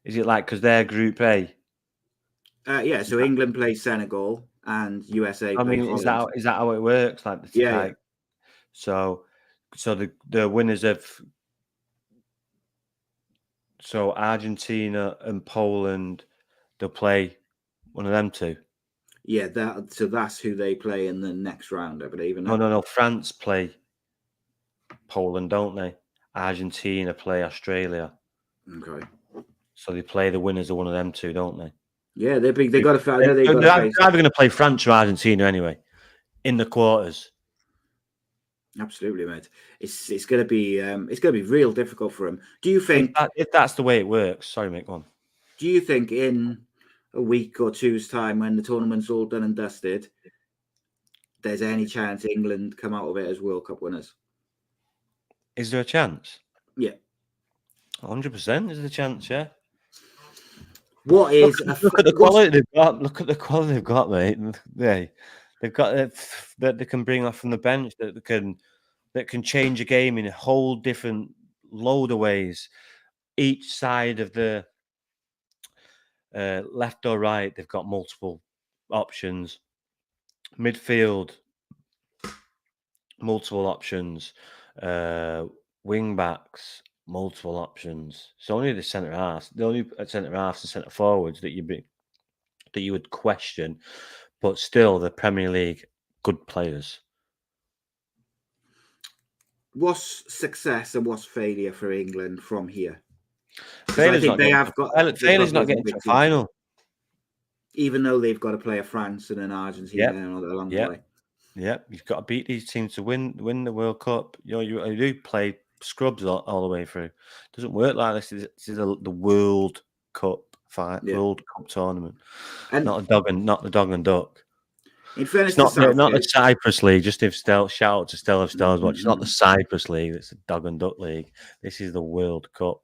S1: Is it like because they're Group A?
S6: Yeah. So England plays Senegal and USA. I mean,
S1: is that how it works? Like
S6: yeah.
S1: So the winners of Argentina and Poland, they'll play one of them two.
S6: Yeah, that's who they play in the next round, I believe.
S1: No. France play Poland, don't they? Argentina play Australia.
S6: Okay.
S1: So they play the winners of one of them two, don't they?
S6: Yeah, they're big. They got to. I know
S1: they're either going to play France or Argentina anyway in the quarters.
S6: Absolutely, mate. It's going to be real difficult for them. Do you think
S1: if that's the way it works? Sorry, mate. Go on.
S6: Do you think in a week or two's time, when the tournament's all done and dusted, there's any chance England come out of it as World Cup winners?
S1: Is there a chance?
S6: Yeah,
S1: 100%. Is there a chance? Yeah.
S6: What is
S1: look at the quality they've got? Look at the quality they've got, mate. They've got that they can bring off from the bench that can change a game in a whole different load of ways. Each side of the left or right, they've got multiple options. Midfield, multiple options. Wing backs, multiple options. It's only the centre halves. The only centre halves and centre forwards that you would question, but still the Premier League good players.
S6: What's success and what's failure for England from here?
S1: Failure's not getting to the final,
S6: even though they've got to play a France and an Argentina along the way.
S1: Yeah, you've got to beat these teams to win the World Cup. You know, you do play scrubs all the way through. It doesn't work like this. This is the World Cup World Cup tournament, and not the dog and duck.
S6: In fairness,
S1: it's not the Cyprus League. Just shout out to Stella if Stella's watching. It's not the Cyprus League. It's the dog and duck league. This is the World Cup.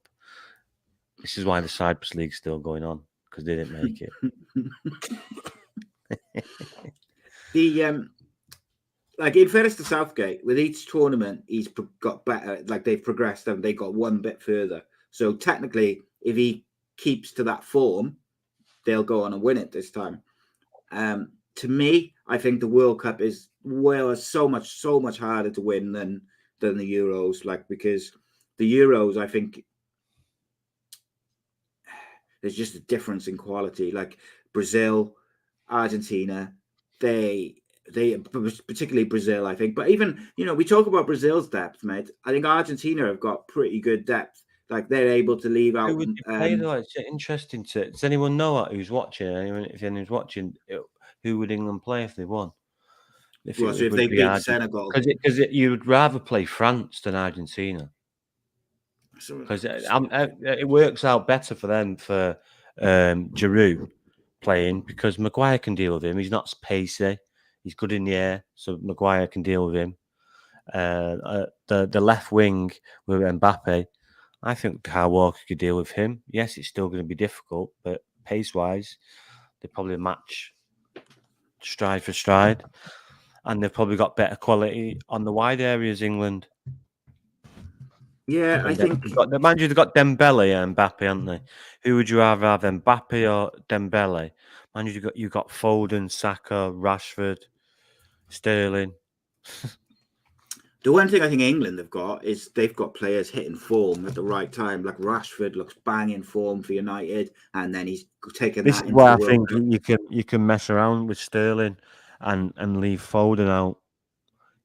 S1: This is why the Cyprus League's still going on, because they didn't make
S6: it. Like in fairness to Southgate, with each tournament, he's got better. Like they've progressed and they got one bit further. So technically, if he keeps to that form, they'll go on and win it this time. To me, I think the World Cup is so much harder to win than the Euros. Like because the Euros, I think there's just a difference in quality. Like Brazil, Argentina, They particularly Brazil, I think. But even we talk about Brazil's depth, mate. I think Argentina have got pretty good depth. Like they're able to leave out.
S1: Who would you play though? It's interesting to. Does anyone know who's watching? If anyone's watching, who would England play if they won?
S6: If they beat Senegal,
S1: because you would rather play France than Argentina. Because it works out better for them for Giroud playing because Maguire can deal with him. He's not pacey. He's good in the air, so Maguire can deal with him. The left wing with Mbappe, I think Kyle Walker could deal with him. Yes, it's still going to be difficult, but pace-wise, they probably match stride for stride. And they've probably got better quality on the wide areas, England.
S6: Yeah, I think...
S1: they've got Dembele and Mbappe, haven't they? Who would you rather have, Mbappe or Dembele? Man, you've got Foden, Saka, Rashford, Sterling.
S6: The one thing I think England have got is they've got players hitting form at the right time. Like Rashford looks bang in form for United, and then he's taken
S1: This
S6: that.
S1: is why I think you can mess around with Sterling and leave Foden out.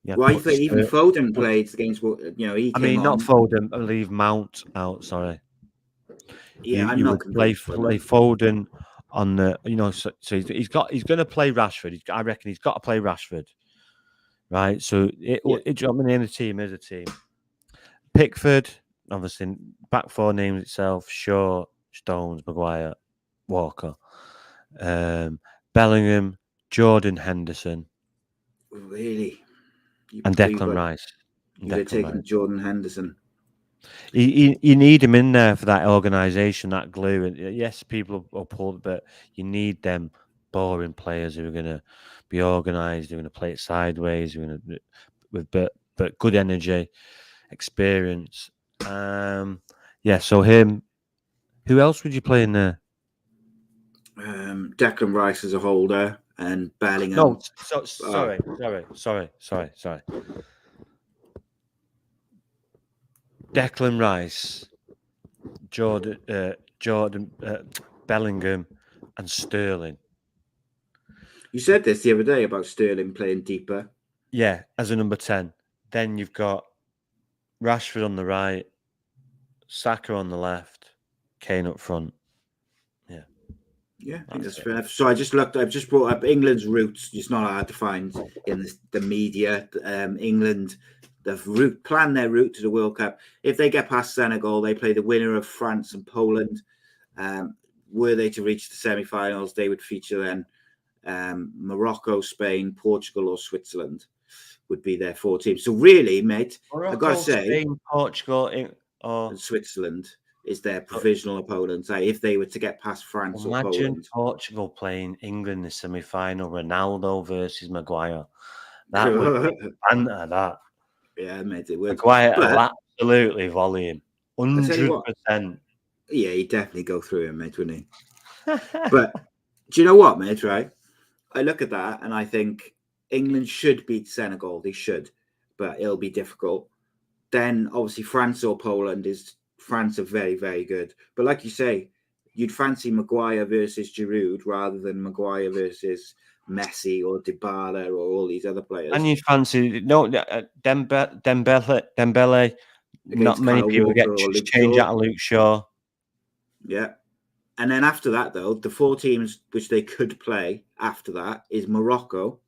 S1: Yeah,
S6: well, even Foden played against he.
S1: I mean, not Foden. Leave Mount out. Sorry.
S6: Yeah,
S1: you would play Foden on the. So he's going to play Rashford. I reckon he's got to play Rashford. Right, so dropping in the team is a team. Pickford, obviously, back four names itself: Shaw, Stones, Maguire, Walker, Bellingham, Jordan Henderson,
S6: really,
S1: and Declan Rice.
S6: You're taking Jordan Henderson.
S1: You need him in there for that organisation, that glue. And yes, people are pulled, but you need them boring players who are going to be organised, who are going to play it sideways, who are going to with but good energy, experience. So him. Who else would you play in there?
S6: Declan Rice as a holder and Bellingham.
S1: No, sorry. Declan Rice, Jordan Bellingham, and Sterling.
S6: You said this the other day about Sterling playing deeper.
S1: Yeah, as a number 10. Then you've got Rashford on the right, Saka on the left, Kane up front.
S6: Yeah, I think that's fair enough. So I've just brought up England's roots. It's not hard to find in the media. England, plan their route to the World Cup. If they get past Senegal, they play the winner of France and Poland. Were they to reach the semi-finals, they would feature then Morocco, Spain, Portugal, or Switzerland would be their 4 teams. So really, mate,
S1: Morocco,
S6: I've got to say,
S1: Spain, Portugal, and
S6: Switzerland is their provisional opponent. If they were to get past France or Poland.
S1: Imagine Portugal playing England in the semi-final, Ronaldo versus Maguire. That would be that.
S6: Yeah, mate, it would.
S1: Maguire will absolutely volley him. 100%.
S6: Yeah, he'd definitely go through him, mate, wouldn't he? But do you know what, mate, right? I look at that and I think England should beat Senegal. They should, but it'll be difficult. Then, obviously, France or Poland France are very, very good. But like you say, you'd fancy Maguire versus Giroud rather than Maguire versus Messi or Dybala or all these other players.
S1: And you fancy Dembele. Not many people get change out of Luke Shaw.
S6: Yeah. And then after that, though, the 4 teams which they could play after that is Morocco.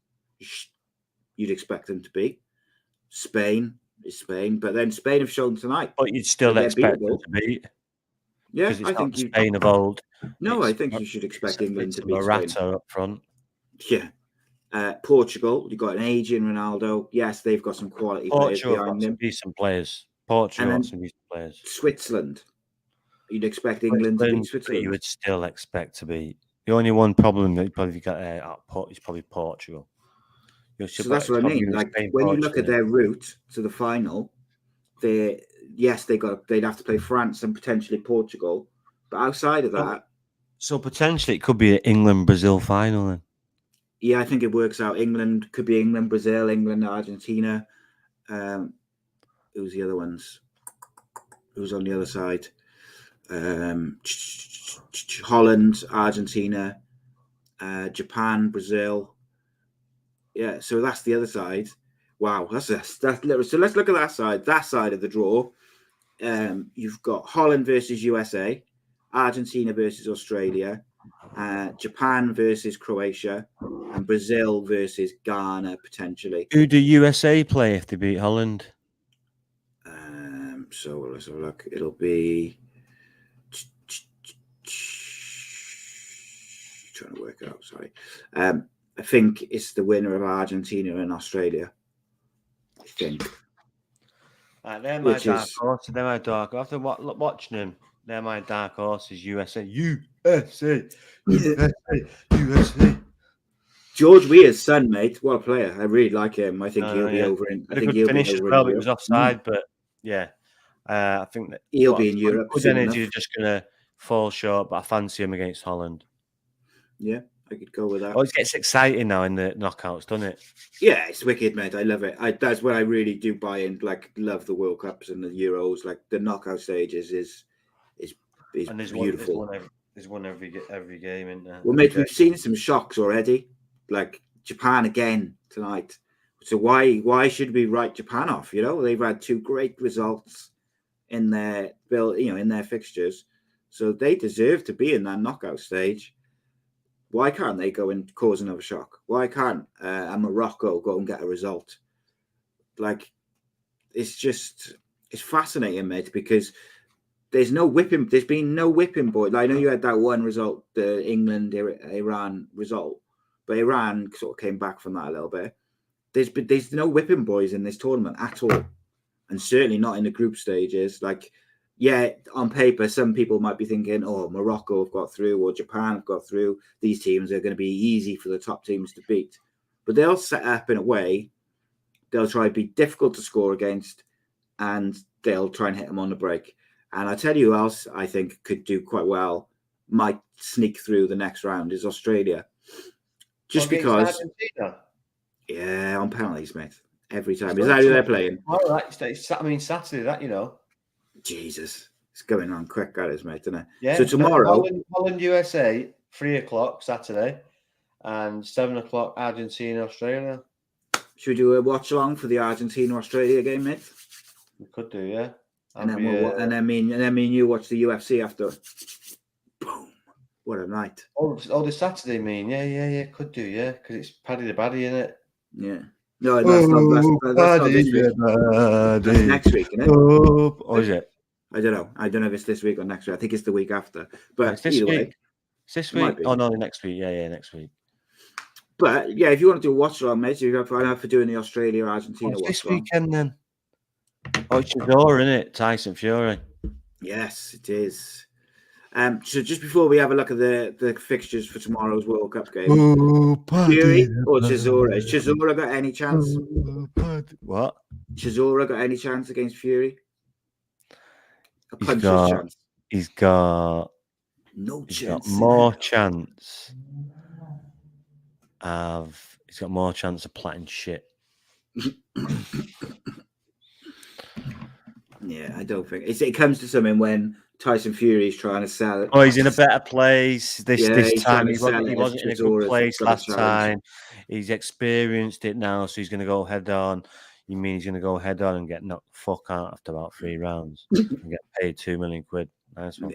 S6: You'd expect them to beat. Spain is Spain, but then Spain have shown tonight.
S1: But you'd still expect them to beat.
S6: Yeah,
S1: I think Spain of old.
S6: No, I think you should expect England to beat
S1: Morata
S6: Spain.
S1: Up front.
S6: Yeah. Portugal, you've got an aging Ronaldo. Yes, they've got some quality players behind them.
S1: Decent players. Portugal got some decent players.
S6: Switzerland. You'd expect England to beat Switzerland.
S1: You would still expect to beat. The only one problem that probably got is probably Portugal.
S6: So that's what I mean. Like when you look at their route to the final, they'd have to play France and potentially Portugal. But outside of that,
S1: so potentially it could be an England-Brazil final then.
S6: Yeah, I think it works out. England could be England, Brazil, England, Argentina. Who's the other ones? Who's on the other side? Holland, Argentina, Japan, Brazil. Yeah, so that's the other side. Wow, that's literally. So let's look at that side. That side of the draw. You've got Holland versus USA, Argentina versus Australia, Japan versus Croatia, and Brazil versus Ghana potentially.
S1: Who do USA play if they beat Holland?
S6: So let's have a look. It'll be trying to work it out. Sorry, I think it's the winner of Argentina and Australia. I think.
S1: They're my dark horse. They're my dark. After watching them, they're my dark horses. USA, USA, USA.
S6: George Weah's son, mate. What a player! I really like him. I think he'll be over in. I think he'll
S1: finish
S6: be
S1: as
S6: over
S1: well.
S6: in
S1: It was offside, but yeah, I think that
S6: he'll be in Europe.
S1: Good energy is just gonna fall short, but I fancy him against Holland.
S6: Yeah, I could go with that.
S1: Oh, it gets exciting now in the knockouts, doesn't it?
S6: Yeah, it's wicked, mate. I love it. That's what I really do buy in. Like, love the World Cups and the Euros. Like the knockout stages is
S1: and there's
S6: beautiful.
S1: There's one every game, isn't there?
S6: Well, mate, we've seen some shocks already. Like Japan again tonight. So why should we write Japan off? You know, they've had 2 great results in their in their fixtures, so they deserve to be in that knockout stage. Why can't they go and cause another shock? Why can't Morocco go and get a result? Like, it's fascinating, mate, because there's been no whipping boy. Like, I know you had that one result, the England-Iran result, but Iran sort of came back from that a little bit. There's no whipping boys in this tournament at all, and certainly not in the group stages. Like, yeah, on paper, some people might be thinking, oh, Morocco have got through or Japan have got through. These teams are going to be easy for the top teams to beat. But they'll set up in a way, they'll try to be difficult to score against, and they'll try and hit them on the break. And I tell you who else I think could do quite well, might sneak through the next round, is Australia. Just because...
S1: Argentina?
S6: Yeah, on penalties, mate. Every time. Is that who they're playing?
S1: All right. Saturday, that, you know.
S6: Jesus, it's going on quick, that is, mate, isn't it?
S1: Yeah.
S6: So tomorrow,
S1: Holland, USA, 3:00 Saturday, and 7:00 Argentina, Australia.
S6: Should we do a watch along for the Argentina Australia game, mate?
S1: We could do, yeah.
S6: And then me and you watch the UFC after. Boom! What a night!
S1: Oh, the Saturday, yeah, could do, yeah, because it's Paddy the Baddy, isn't it?
S6: Yeah. No, that's not this week. That's next week, isn't it?
S1: Oh, is it?
S6: I don't know. I don't know if it's this week or next week. I think it's the week after. But
S1: it's this
S6: either
S1: week.
S6: way,
S1: it's this week. Oh no, next week. Yeah, next week.
S6: But yeah, if you want to do a watch along, mate, you have for doing the Australia Argentina watch
S1: this weekend then. Oh, it's Chisora, isn't it? Tyson Fury.
S6: Yes, it is. So just before we have a look at the fixtures for tomorrow's World Cup game, Fury or Chisora? Has Chisora got any chance?
S1: What?
S6: Chisora got any chance against Fury?
S1: He's got
S6: no
S1: chance.
S6: Got
S1: more chance of. He's got more chance of platting shit.
S6: Yeah, I don't think it comes to something when Tyson Fury is trying to sell it.
S1: Oh, he's in a better place this time. He wasn't in a good place last time. He's experienced it now, so he's going to go head on. You mean he's going to go head on and get knocked the fuck out after about 3 rounds and get paid £2 million? Nice one.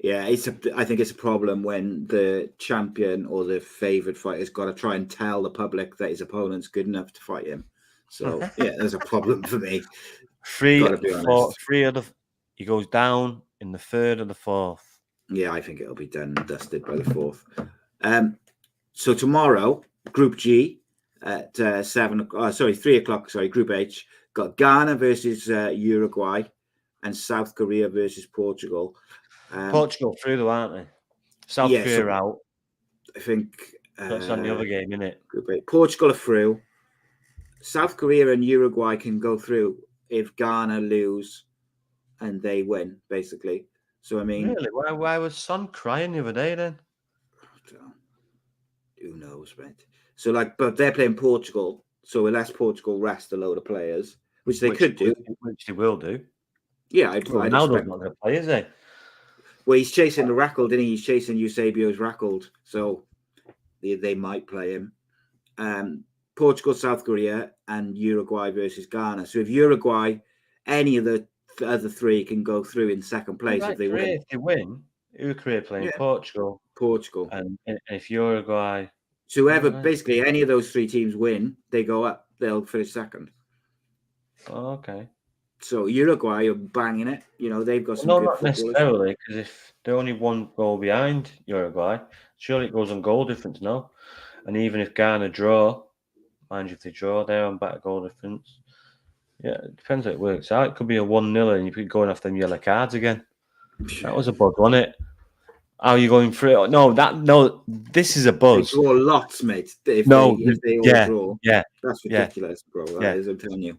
S6: Yeah, I think it's a problem when the champion or the favoured fighter's got to try and tell the public that his opponent's good enough to fight him. So yeah, there's a problem for me.
S1: He goes down in the 3rd or the 4th.
S6: Yeah, I think it'll be done and dusted by the 4th. So tomorrow, Group G at 3 o'clock. Group H got Ghana versus Uruguay and South Korea versus Portugal.
S1: Portugal through though, aren't they? South Korea out.
S6: I think
S1: that's on the other game, isn't it?
S6: Group H. Portugal are through. South Korea and Uruguay can go through if Ghana lose and they win, basically. So I mean,
S1: really, why was Son crying the other day then?
S6: Who knows, mate? So but they're playing Portugal, so unless Portugal rest a load of players, which they could do,
S1: which they will do.
S6: Yeah, I'd
S1: Ronaldo's not going to play, is he?
S6: Well, he's chasing the record, didn't he? He's chasing Eusebio's record, so they might play him. Portugal, South Korea, and Uruguay versus Ghana. So if Uruguay, any of the other three can go through in second place if they win.
S1: If they win, Uruguay playing Portugal. And if Uruguay...
S6: So whoever, basically, any of those three teams win, they go up. They'll finish second.
S1: Oh, okay.
S6: So Uruguay are banging it. You know, they've got some good
S1: not
S6: footballers.
S1: necessarily, because if they're only one goal behind Uruguay, surely it goes on goal difference, no? And even if Ghana draw, mind you, if they draw, they're on better goal difference. Yeah, it depends how it works out. It could be a 1-0 and you could go off them yellow cards again. That was a bug, wasn't it? How are you going through it? No, this is a buzz.
S6: They draw lots, mate. If they all draw.
S1: Yeah.
S6: That's ridiculous, bro. That is, I'm telling you.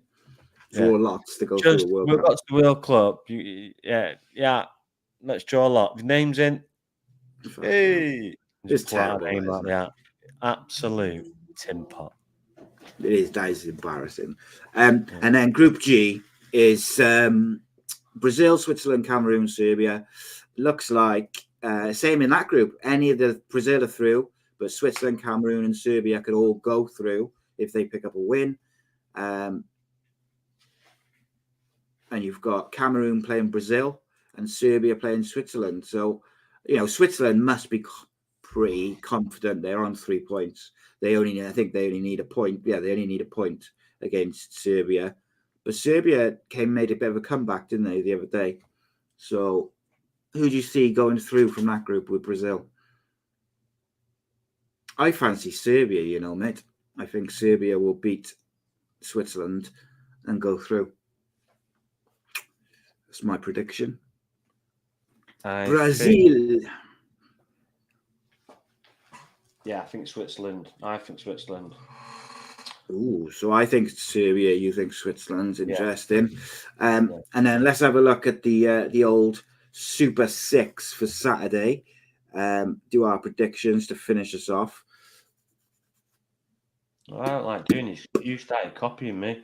S6: Draw lots to go through a World Cup.
S1: We've got to the World Club. Yeah. Let's draw a lot. Names in. Hey.
S6: It's terrible.
S1: Absolute tin pot.
S6: That is embarrassing. And then Group G is Brazil, Switzerland, Cameroon, Serbia. Looks like same in that group. Any of the Brazil are through, but Switzerland, Cameroon, and Serbia could all go through if they pick up a win. And you've got Cameroon playing Brazil and Serbia playing Switzerland. So, you know, Switzerland must be pretty confident they're on 3 points. I think they only need a point. Yeah, they only need a point against Serbia. But Serbia made a bit of a comeback, didn't they, the other day? So who do you see going through from that group with Brazil? I fancy Serbia, you know, mate. I think Serbia will beat Switzerland and go through. That's my prediction. Brazil.
S1: Yeah, I think Switzerland.
S6: Ooh, so I think Serbia, you think Switzerland's interesting. And then let's have a look at the old Super Six for Saturday. Do our predictions to finish us off.
S1: I don't like doing this. You started copying me.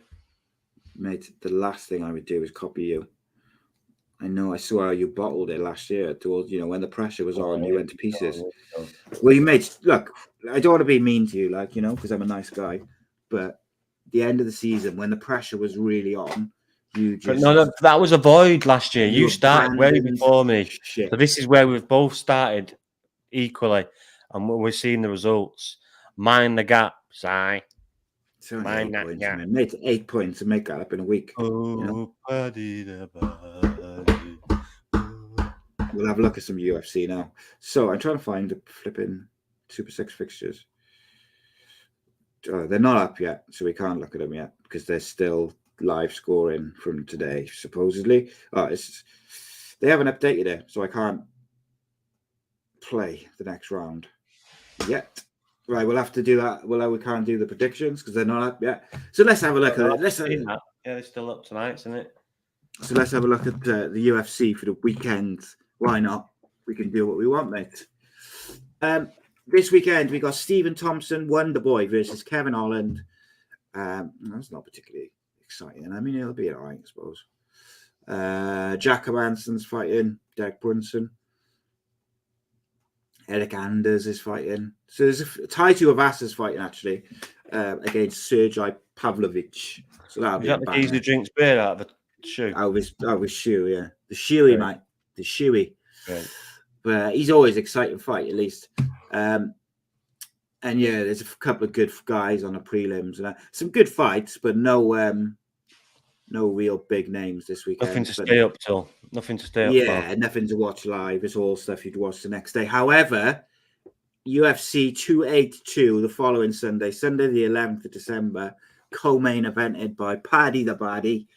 S6: Mate, the last thing I would do is copy you. I know, I saw how you bottled it last year towards, you know, when the pressure was on, you went to pieces. Well, you made, look, I don't want to be mean to you, like, you know, because I'm a nice guy, but the end of the season, when the pressure was really on, you just...
S1: No, that was a void last year. You started way before me. Shit. So this is where we've both started equally, and we're seeing the results. Mind the gap, Si.
S6: Mind that gap. Made 8 points and make that up in a week.
S1: Oh,
S6: you know? We'll have a look at some UFC now. So I'm trying to find the flipping Super 6 fixtures. They're not up yet, so we can't look at them yet because they're still live scoring from today, supposedly. They haven't updated it, so I can't play the next round yet. Right, we'll have to do that. Well, we can't do the predictions because they're not up yet. So let's have a look at it.
S1: Yeah, they're still up tonight, isn't it?
S6: So let's have a look at the UFC for the weekend. Why not? We can do what we want, mate. This weekend, we got Stephen Thompson, Wonderboy, versus Kevin Holland. That's not particularly exciting. I mean, it'll be all right, I suppose. Jacob Hanson's fighting Derek Brunson. Eric Anders is fighting. So there's Taito Avasa's fighting, actually, against Sergei Pavlovich. So that'll be
S1: that the geezer who drinks beer out of the shoe?
S6: Out of his shoe, yeah. The shoey, mate. The shoey.
S1: Right.
S6: But he's always an exciting fight, at least. And yeah, there's a couple of good guys on the prelims and some good fights, but no real big names this weekend.
S1: Nothing to stay up till. Nothing to stay up.
S6: Yeah, nothing to watch live. It's all stuff you'd watch the next day. However, UFC 282 the following Sunday the 11th of December, co-main evented by Paddy the Baddy.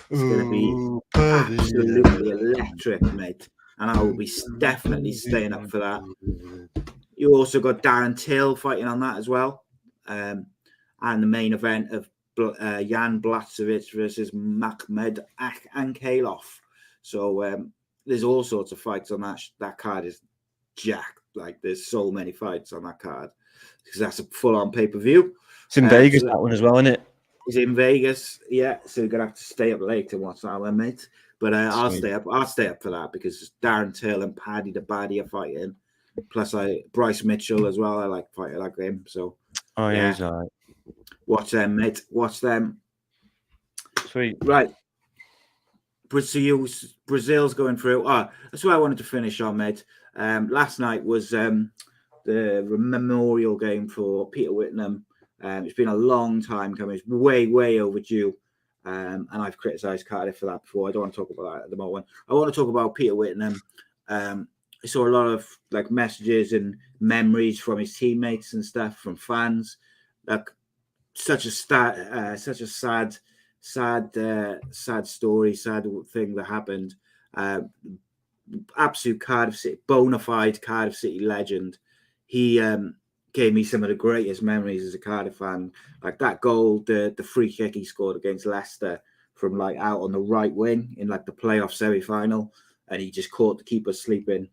S6: It's going to be absolutely electric, mate. And I will be definitely staying up for that. You also got Darren Till fighting on that as well. And the main event of Jan Blachowicz versus Makhmed Ankhalov. So there's all sorts of fights on that. That card is jacked. Like, there's so many fights on that card. Because that's a full-on pay-per-view.
S1: It's in Vegas, that one as well, isn't it?
S6: It's in Vegas, yeah. So you're gonna have to stay up late to watch that one, mate. But I'll stay up. I'll stay up for that because Darren Till and Paddy the Baddy are fighting. Plus, Bryce Mitchell as well. I like fighting like him. So,
S1: he's all right.
S6: Watch them, mate. Watch them.
S1: Sweet.
S6: Right. Brazil's going through. That's what I wanted to finish on, mate. Last night was the memorial game for Peter Whittingham. It's been a long time coming. It's way, way overdue. And I've criticised Cardiff for that before. I don't want to talk about that at the moment. I want to talk about Peter Whittingham. I saw a lot of like messages and memories from his teammates and stuff from fans. Like such a sad story, sad thing that happened. Absolute Cardiff City, bona fide Cardiff City legend. He gave me some of the greatest memories as a Cardiff fan. Like that goal, the free kick he scored against Leicester from like out on the right wing in like the playoff semi-final, and he just caught the keeper sleeping.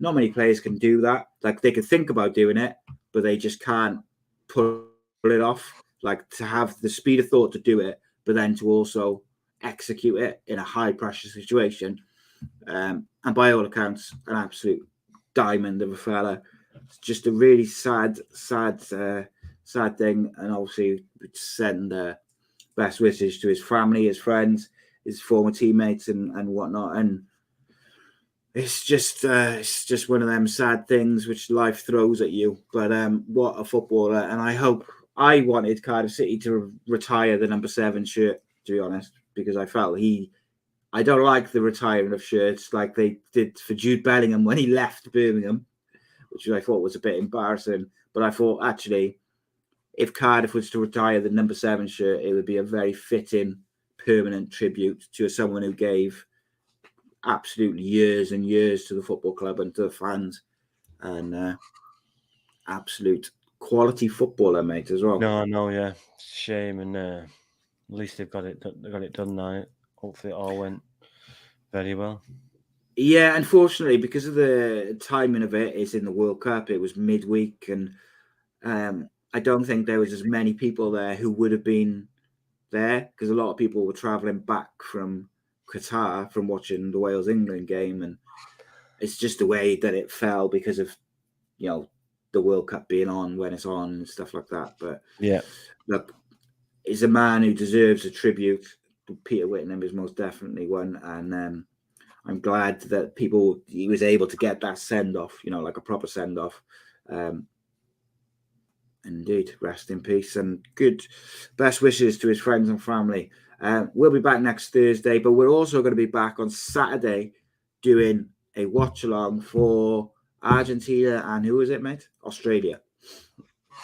S6: Not many players can do that. Like they could think about doing it, but they just can't pull it off. Like to have the speed of thought to do it, but then to also execute it in a high pressure situation. And by all accounts, an absolute diamond of a fella. It's just a really sad thing. And obviously send best wishes to his family, his friends, his former teammates and whatnot. And it's just one of them sad things which life throws at you. But what a footballer. And I wanted Cardiff City to retire the number 7 shirt, to be honest, because I felt I don't like the retiring of shirts like they did for Jude Bellingham when he left Birmingham, which I thought was a bit embarrassing. But I thought, actually, if Cardiff was to retire the number 7 shirt, it would be a very fitting, permanent tribute to someone who gave absolutely years and years to the football club and to the fans. And absolute quality footballer, mate, as well.
S1: No, yeah. Shame, and at least they've got it done now. Hopefully it all went very well.
S6: Yeah, unfortunately, because of the timing of it, it's in the World Cup. It was midweek, and I don't think there was as many people there who would have been there, because a lot of people were travelling back from Qatar from watching the Wales-England game, and it's just the way that it fell because of, the World Cup being on when it's on and stuff like that. But
S1: yeah,
S6: look, he's a man who deserves a tribute. Peter Whittingham is most definitely one, and I'm glad that he was able to get that send off, like a proper send off. Indeed, rest in peace, and good best wishes to his friends and family. We'll be back next Thursday, but we're also going to be back on Saturday doing a watch along for Argentina and who is it, mate? Australia.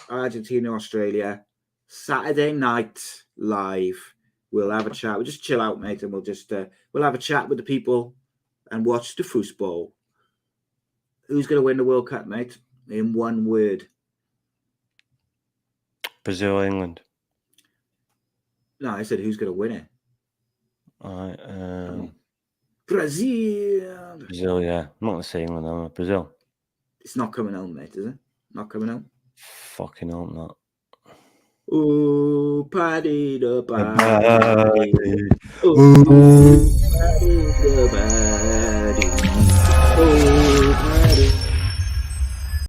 S6: Argentina, Australia. Saturday night live. We'll have a chat. We'll just chill out, mate, and we'll have a chat with the people and watch the football. Who's going to win the World Cup, mate? In one word.
S1: Brazil, England.
S6: No, I said who's going to win it.
S1: All right.
S6: Brazil.
S1: Brazil, yeah. I'm not going to say England, I'm Brazil.
S6: It's not coming home, mate, is it? Not coming home?
S1: Fucking hope not.
S6: Ooh, party the party.
S1: Bye.
S6: Ooh, party the party.